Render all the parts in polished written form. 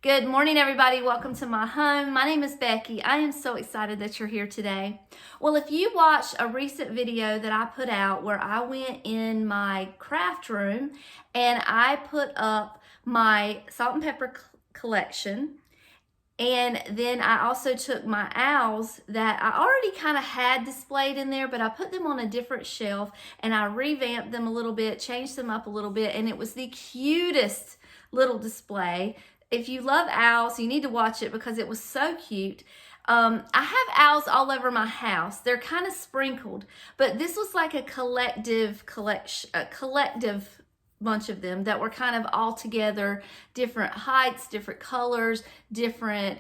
Good morning, everybody. Welcome to my home. My name is Becky. I am so excited that you're here today. Well, if you watched a recent video that I put out where I went in my craft room and I put up my salt and pepper collection, and then I also took my owls that I already kind of had displayed in there, but I put them on a different shelf and I revamped them a little bit, changed them up a little bit, and it was the cutest little display. If you love owls, you need to watch it because it was so cute. I have owls all over my house. They're kind of sprinkled, but this was like a collective bunch of them that were kind of all together, different heights, different colors, different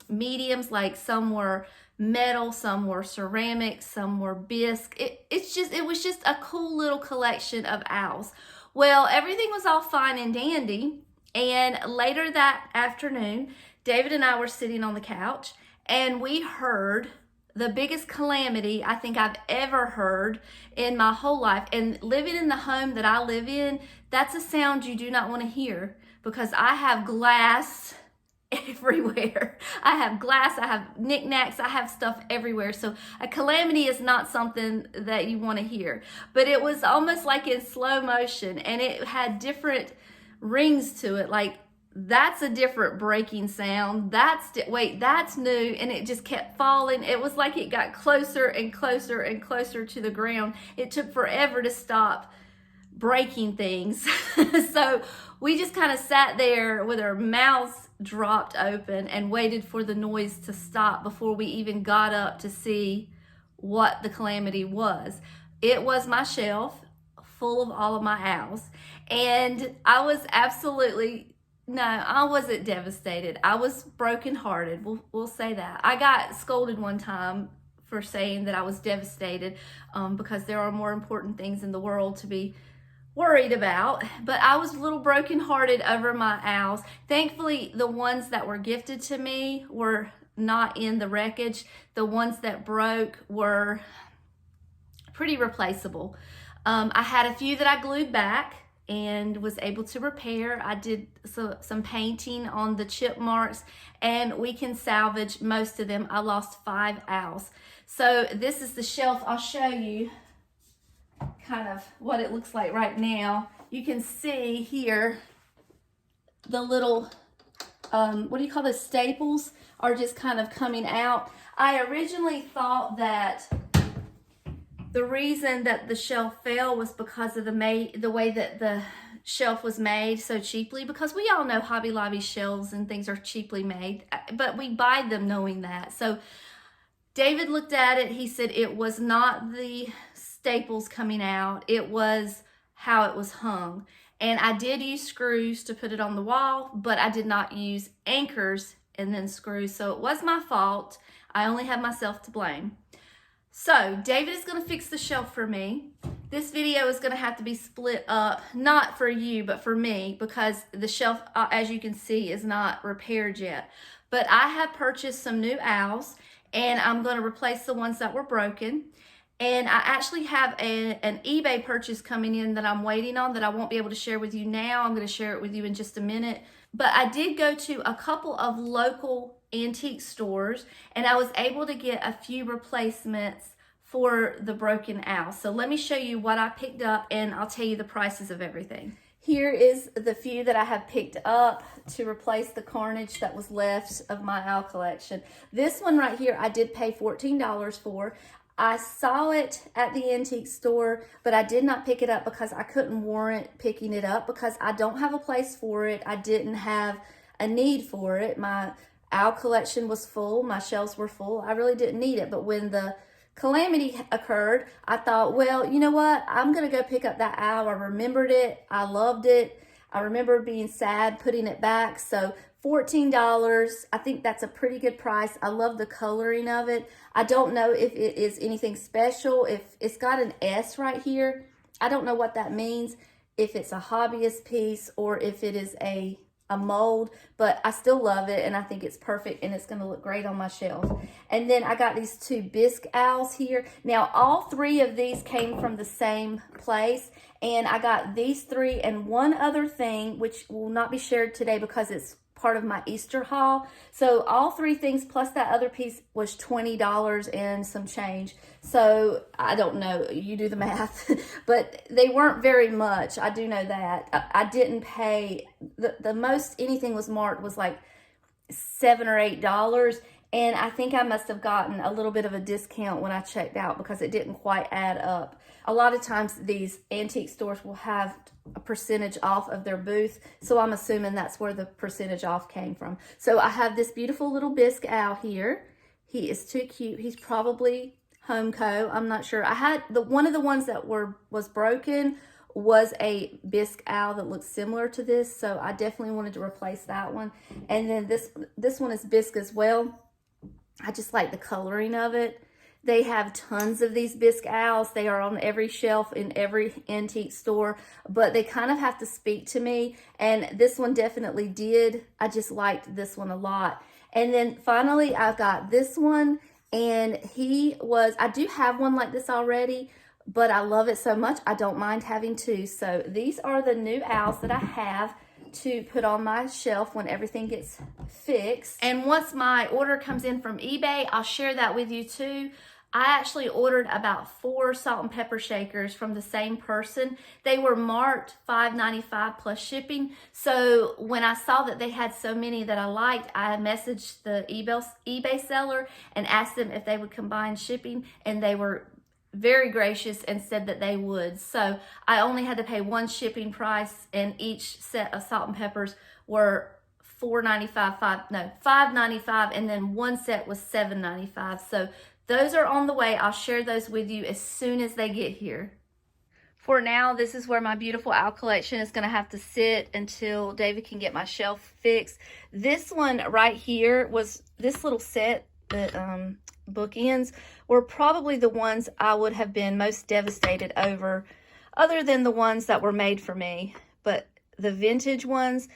mediums, like some were metal, some were ceramic, some were bisque. It was just a cool little collection of owls. Well, everything was all fine and dandy. And later that afternoon, David and I were sitting on the couch and we heard the biggest calamity I think I've ever heard in my whole life. And living in the home that I live in, that's a sound you do not want to hear because I have glass everywhere. I have glass, I have knickknacks, I have stuff everywhere. So a calamity is not something that you want to hear. But it was almost like in slow motion and it had different rings to it, like that's a different breaking sound, that's new, and it just kept falling. It was like it got closer and closer and closer to the ground. It took forever to stop breaking things. So we just kind of sat there with our mouths dropped open and waited for the noise to stop before we even got up to see what the calamity was. It was my shelf full of all of my owls. And I wasn't devastated. I was brokenhearted. We'll say that. I got scolded one time for saying that I was devastated because there are more important things in the world to be worried about. But I was a little brokenhearted over my owls. Thankfully, the ones that were gifted to me were not in the wreckage. The ones that broke were pretty replaceable. I had a few that I glued back and was able to repair. I did some painting on the chip marks and we can salvage most of them. I lost 5 owls. So this is the shelf. I'll show you kind of what it looks like right now. You can see here the little, what do you call those, staples are just kind of coming out. I originally thought that the reason that the shelf fell was because of the way that the shelf was made so cheaply, because we all know Hobby Lobby shelves and things are cheaply made, but we buy them knowing that. So David looked at it. He said it was not the staples coming out. It was how it was hung. And I did use screws to put it on the wall, but I did not use anchors and then screws. So it was my fault. I only have myself to blame. So David is going to fix the shelf for me. This video is going to have to be split up, not for you, but for me, because the shelf, as you can see, is not repaired yet. But I have purchased some new owls, and I'm going to replace the ones that were broken. And I actually have an eBay purchase coming in that I'm waiting on that I won't be able to share with you now. I'm going to share it with you in just a minute. But I did go to a couple of local antique stores and I was able to get a few replacements for the broken owl. So let me show you what I picked up and I'll tell you the prices of everything. Here is the few that I have picked up to replace the carnage that was left of my owl collection. This one right here I did pay $14 for. I saw it at the antique store, but I did not pick it up because I couldn't warrant picking it up because I don't have a place for it. I didn't have a need for it. My owl collection was full. My shelves were full. I really didn't need it. But when the calamity occurred, I thought, well, you know what? I'm going to go pick up that owl. I remembered it. I loved it. I remember being sad putting it back. So $14, I think that's a pretty good price. I love the coloring of it. I don't know if it is anything special. If it's got an S right here, I don't know what that means. If it's a hobbyist piece or if it is a mold, but I still love it and I think it's perfect and it's going to look great on my shelf. And then I got these 2 bisque owls here. Now all 3 of these came from the same place, and I got these 3 and one other thing which will not be shared today because it's part of my Easter haul. So all 3 things plus that other piece was $20 and some change. So I don't know, you do the math, but they weren't very much. I do know that. I didn't pay, the most anything was marked was like $7 or $8. And I think I must have gotten a little bit of a discount when I checked out because it didn't quite add up. A lot of times these antique stores will have a percentage off of their booth, so I'm assuming that's where the percentage off came from. So I have this beautiful little bisque owl here. He is too cute. He's probably Homeco. I'm not sure. I had one of the ones that was broken was a bisque owl that looks similar to this, so I definitely wanted to replace that one. And then this one is bisque as well. I just like the coloring of it. They have tons of these bisque owls. They are on every shelf in every antique store, but they kind of have to speak to me, and this one definitely did. I just liked this one a lot. And then finally, I've got this one, and I do have one like this already, but I love it so much, I don't mind having 2. So these are the new owls that I have to put on my shelf when everything gets fixed. And once my order comes in from eBay, I'll share that with you too. I actually ordered about 4 salt and pepper shakers from the same person. They were marked $5.95 plus shipping. So when I saw that they had so many that I liked, I messaged the eBay seller and asked them if they would combine shipping, and they were very gracious and said that they would. So I only had to pay 1 shipping price, and each set of salt and peppers were $5.95, and then 1 set was $7.95. So those are on the way. I'll share those with you as soon as they get here. For now, this is where my beautiful owl collection is going to have to sit until David can get my shelf fixed. This one right here was this little set that bookends were probably the ones I would have been most devastated over, other than the ones that were made for me. But the vintage ones,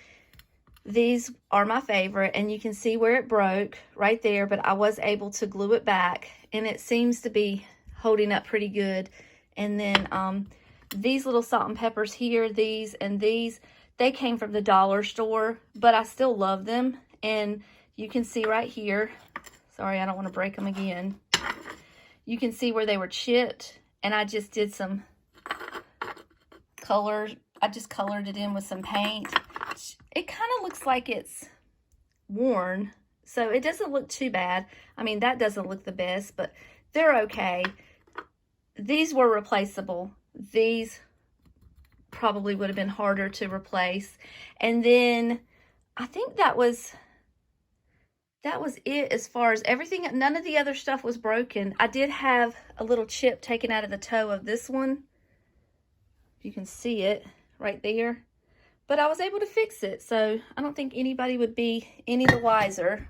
these are my favorite, and you can see where it broke right there, but I was able to glue it back, and it seems to be holding up pretty good. And then these little salt and peppers here, these and these, they came from the dollar store, but I still love them. And you can see right here, sorry, I don't want to break them again. You can see where they were chipped, and I just did some color. I just colored it in with some paint. It kind of looks like it's worn, so it doesn't look too bad. I mean, that doesn't look the best, but they're okay. These were replaceable. These probably would have been harder to replace. And then I think that was it as far as everything. None of the other stuff was broken. I did have a little chip taken out of the toe of this one. You can see it right there. But I was able to fix it, so I don't think anybody would be any the wiser.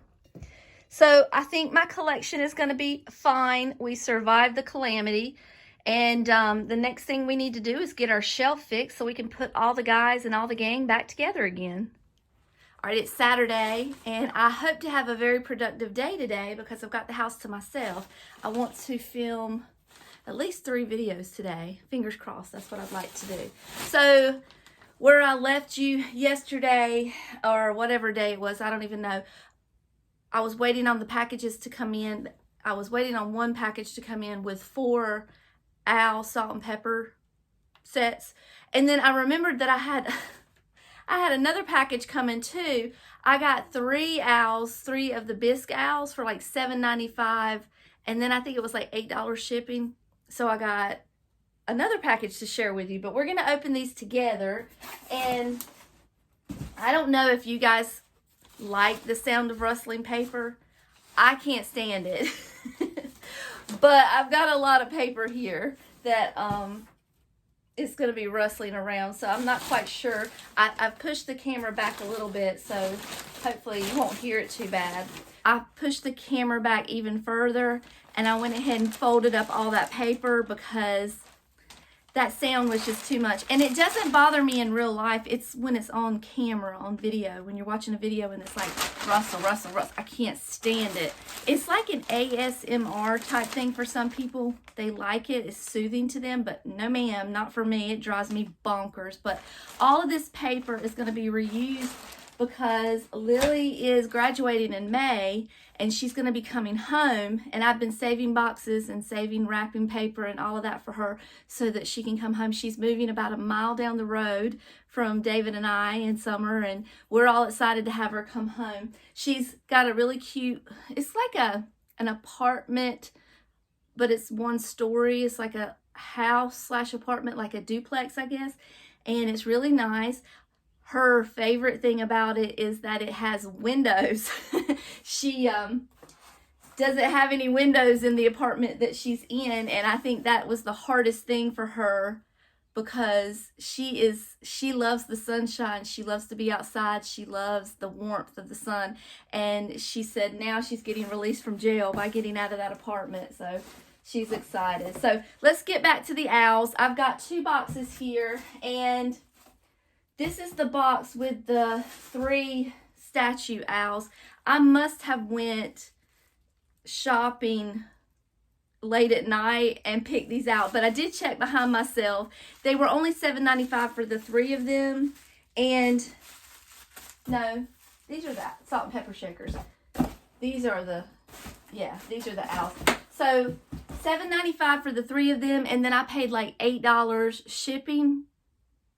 So I think my collection is going to be fine. We survived the calamity. And the next thing we need to do is get our shelf fixed so we can put all the guys and all the gang back together again. All right, it's Saturday, and I hope to have a very productive day today because I've got the house to myself. I want to film at least 3 videos today. Fingers crossed, that's what I'd like to do. So where I left you yesterday, or whatever day it was, I don't even know, I was waiting on the packages to come in. I was waiting on 1 package to come in with 4 owl salt and pepper sets. And then I remembered that I had another package coming too. I got 3 owls, 3 of the bisque owls for like $7.95, and then I think it was like $8 shipping. So I got another package to share with you, but we're gonna open these together. And I don't know if you guys like the sound of rustling paper. I can't stand it. But I've got a lot of paper here that is going to be rustling around, so I'm not quite sure. I've pushed the camera back a little bit, so hopefully you won't hear it too bad. I pushed the camera back even further, and I went ahead and folded up all that paper because that sound was just too much. And it doesn't bother me in real life. It's when it's on camera, on video, when you're watching a video and it's like rustle, rustle, rustle. I can't stand it. It's like an ASMR type thing for some people. They like it. It's soothing to them, but no ma'am, not for me. It drives me bonkers. But all of this paper is going to be reused because Lily is graduating in May and she's going to be coming home, and I've been saving boxes and saving wrapping paper and all of that for her so that she can come home. She's moving about a mile down the road from David and I in summer, and we're all excited to have her come home. She's got a really cute, it's like an apartment, but it's one story. It's like a house slash apartment, like a duplex, I guess, and it's really nice. Her favorite thing about it is that it has windows. She doesn't have any windows in the apartment that she's in, and I think that was the hardest thing for her, because she loves the sunshine. She loves to be outside. She loves the warmth of the sun, and she said now she's getting released from jail by getting out of that apartment, so she's excited. So let's get back to the owls. I've got 2 boxes here, and this is the box with the 3 statue owls. I must have went shopping late at night and picked these out, but I did check behind myself. They were only $7.95 for the 3 of them, and no, these are the salt and pepper shakers. These are the owls. So $7.95 for the 3 of them, and then I paid like $8 shipping.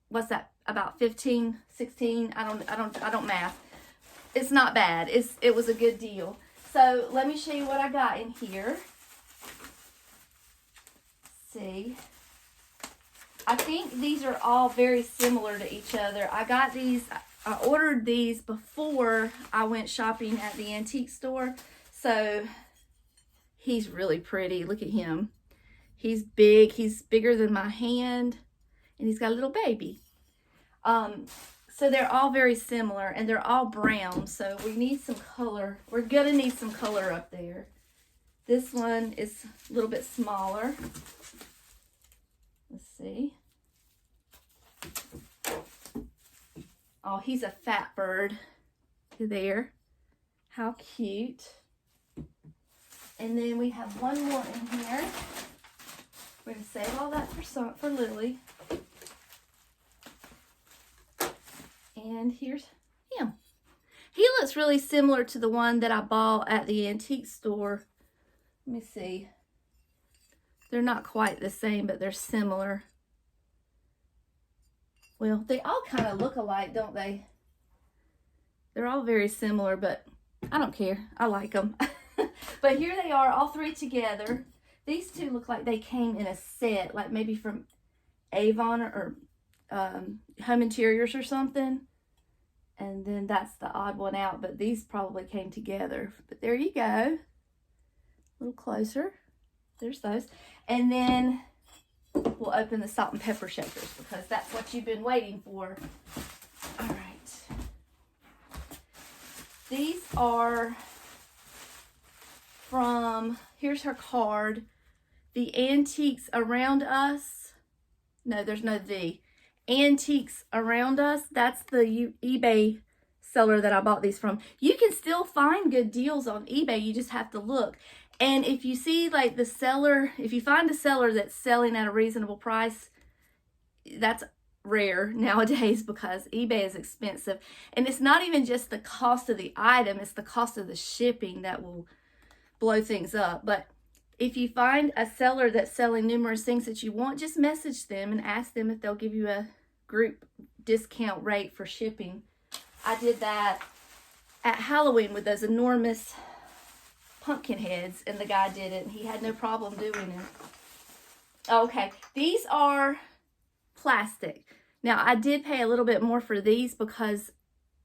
What's that? About 15, 16. I don't math. It's not bad. It was a good deal. So let me show you what I got in here. See, I think these are all very similar to each other. I ordered these before I went shopping at the antique store. So he's really pretty. Look at him. He's big. He's bigger than my hand, and he's got a little baby. So they're all very similar, and they're all brown, so we need some color. We're gonna need some color up there. This one is a little bit smaller. Let's see. Oh, he's a fat bird there. How cute. And then we have one more in here. We're gonna save all that for Lily. And here's him. He looks really similar to the one that I bought at the antique store. Let me see. They're not quite the same, but they're similar. Well, they all kind of look alike, don't they? They're all very similar, but I don't care. I like them. But here they are, all 3 together. These 2 look like they came in a set, like maybe from Avon or Home Interiors or something. And then that's the odd one out, but these probably came together. But there you go. A little closer. There's those. And then we'll open the salt and pepper shakers, because that's what you've been waiting for. All right. These are from, here's her card, the Antiques Around Us. No, there's no the. Antiques Around Us. That's the eBay seller that I bought these from. You can still find good deals on eBay. You just have to look. And if you see like the seller, if you find a seller that's selling at a reasonable price, that's rare nowadays because eBay is expensive. And it's not even just the cost of the item, it's the cost of the shipping that will blow things up. But if you find a seller that's selling numerous things that you want, just message them and ask them if they'll give you a group discount rate for shipping. I did that at Halloween with those enormous pumpkin heads, and the guy did it, and he had no problem doing it. Okay, these are plastic. Now, I did pay a little bit more for these because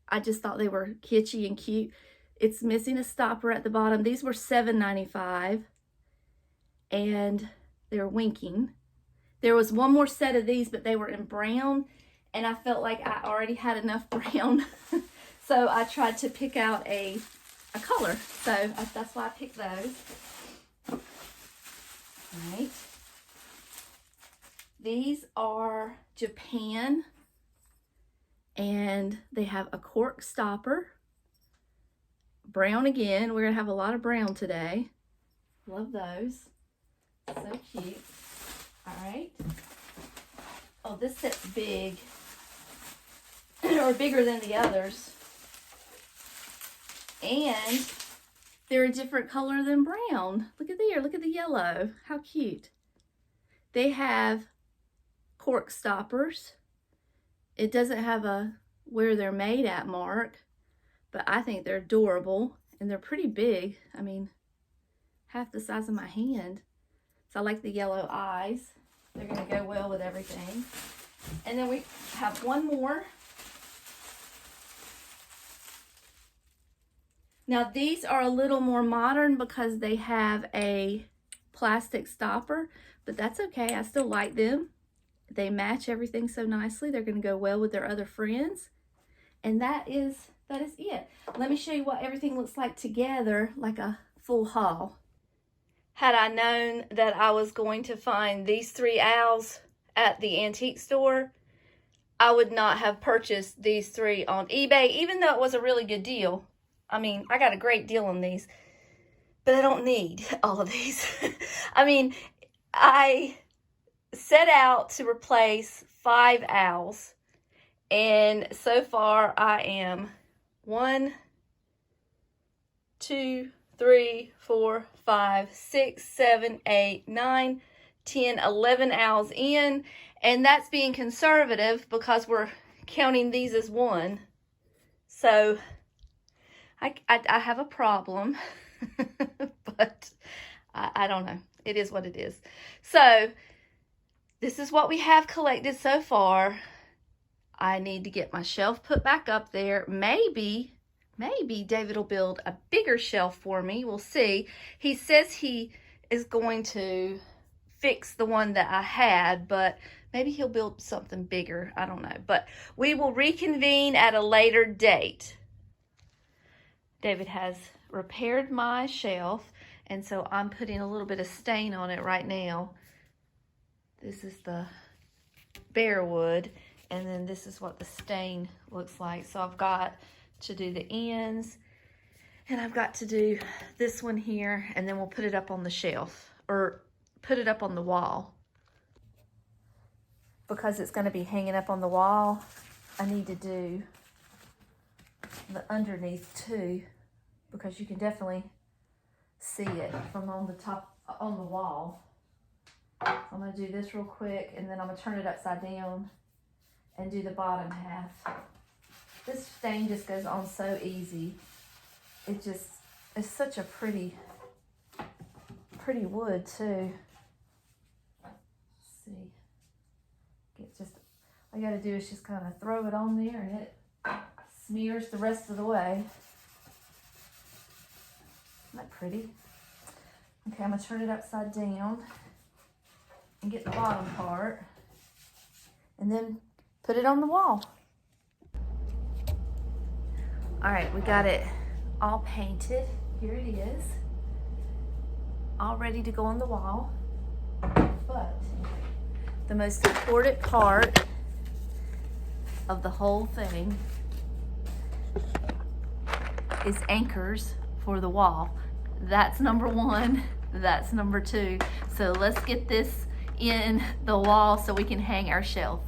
I just thought they were kitschy and cute. It's missing a stopper at the bottom. These were $7.95. And they're winking. There was one more set of these, but they were in brown, and I felt like I already had enough brown. So I tried to pick out a color. So that's why I picked those. All right. These are Japan, and they have a cork stopper. Brown again. We're going to have a lot of brown today. Love those. So cute. All right. Oh, this set's big. Or bigger than the others. And they're a different color than brown. Look at there, look at the yellow. How cute. They have cork stoppers. It doesn't have a where they're made at mark, but I think they're adorable, and they're pretty big. I mean, half the size of my hand. So I like the yellow eyes. They're gonna go well with everything. And then we have one more. Now these are a little more modern because they have a plastic stopper, but that's okay. I still like them. They match everything so nicely. They're going to go well with their other friends. And that is it. Let me show you what everything looks like together, like a full haul. Had I known that I was going to find these 3 owls at the antique store, I would not have purchased these 3 on eBay, even though it was a really good deal. I mean, I got a great deal on these, but I don't need all of these. I mean, I set out to replace 5 owls, and so far I am 1, 2, 3, 4, 5, 6, 7, 8, 9, 10, 11 owls in, and that's being conservative because we're counting these as 1. So I have a problem, but I don't know. It is what it is. So this is what we have collected so far. I need to get my shelf put back up there. Maybe David will build a bigger shelf for me. We'll see. He says he is going to fix the one that I had, but maybe he'll build something bigger. I don't know. But we will reconvene at a later date. David has repaired my shelf, and so I'm putting a little bit of stain on it right now. This is the bare wood, and then this is what the stain looks like. So I've got to do the ends, and I've got to do this one here, and then we'll put it up on the shelf, or put it up on the wall. Because it's going to be hanging up on the wall, I need to do the underneath too, because you can definitely see it from on the top, on the wall. I'm going to do this real quick, and then I'm going to turn it upside down and do the bottom half. This stain just goes on so easy. It just is such a pretty wood too. Let's see. Get just, all you got to do is just kind of throw it on there, and it smears the rest of the way. Isn't that pretty? Okay, I'm going to turn it upside down and get the bottom part, and then put it on the wall. All right, we got it all painted. Here it is, all ready to go on the wall. But the most important part of the whole thing is anchors for the wall. That's number 1, that's number 2. So let's get this in the wall so we can hang our shelf.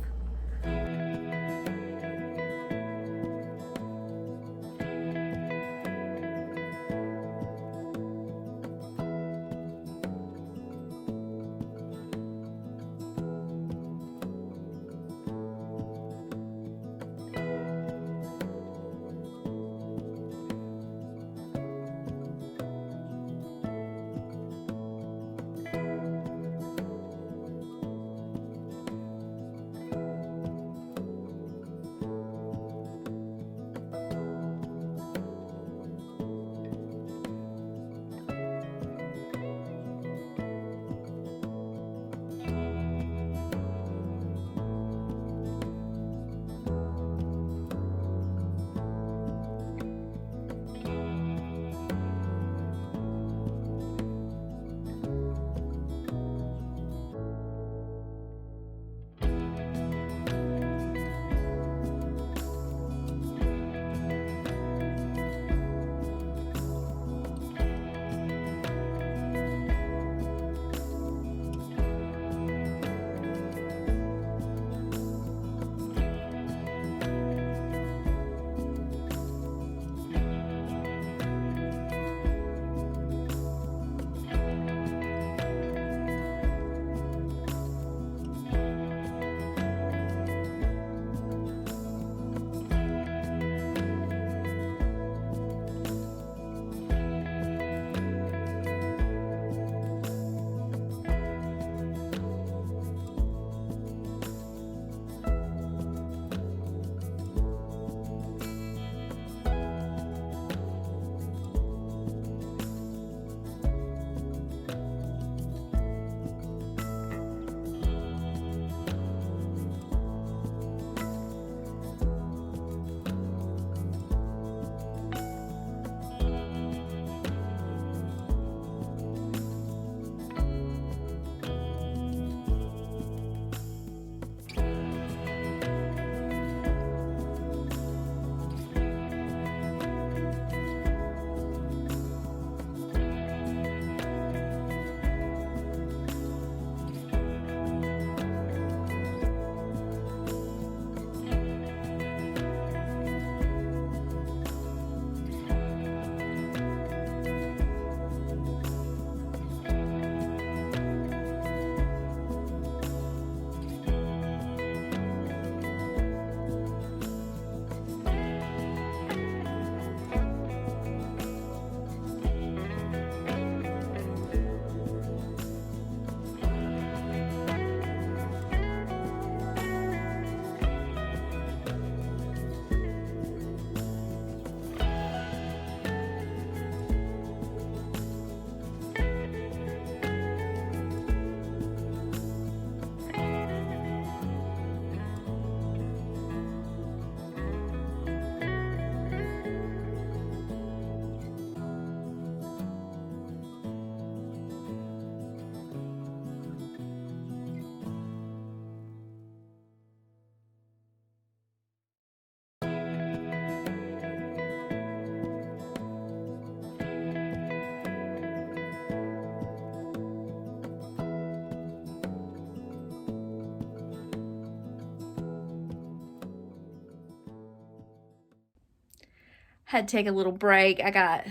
had to take a little break. I got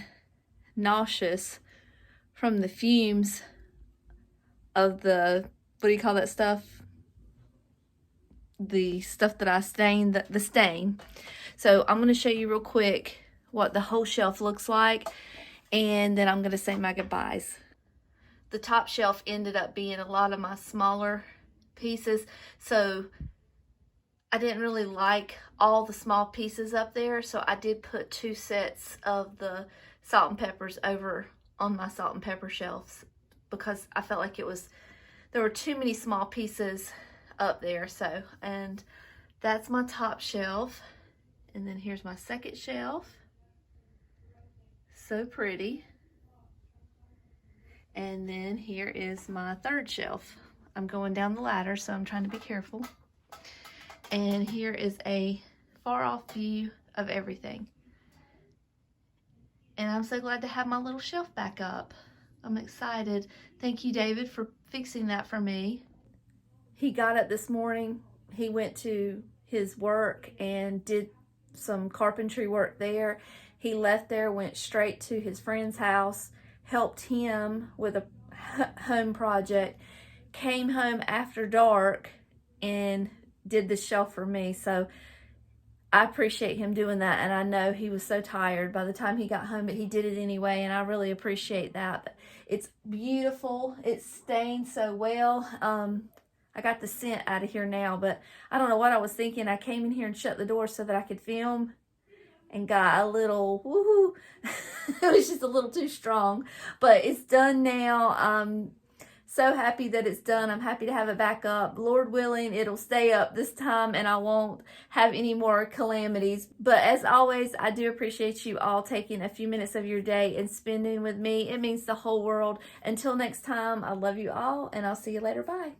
nauseous from the fumes of the, what do you call that stuff? The stuff that I stained, the stain. So I'm going to show you real quick what the whole shelf looks like, and then I'm going to say my goodbyes. The top shelf ended up being a lot of my smaller pieces, so I didn't really like all the small pieces up there, so I did put 2 sets of the salt and peppers over on my salt and pepper shelves because I felt like there were too many small pieces up there. So, and that's my top shelf, and then here's my second shelf. So pretty. And then here is my third shelf. I'm going down the ladder, so I'm trying to be careful. And here is a far off view of everything. And I'm so glad to have my little shelf back up. I'm excited. Thank you, David, for fixing that for me. He got up this morning. He went to his work and did some carpentry work there. He left there, went straight to his friend's house, helped him with a home project, came home after dark and did the shelf for me. So I appreciate him doing that, and I know he was so tired by the time he got home, but he did it anyway, and I really appreciate that. But it's beautiful. It's stained so well. I got the scent out of here now, but I don't know what I was thinking. I came in here and shut the door so that I could film, and got a little woohoo. It was just a little too strong, but it's done now. I'm so happy that it's done. I'm happy to have it back up. Lord willing, it'll stay up this time and I won't have any more calamities. But as always, I do appreciate you all taking a few minutes of your day and spending with me. It means the whole world. Until next time, I love you all, and I'll see you later. Bye.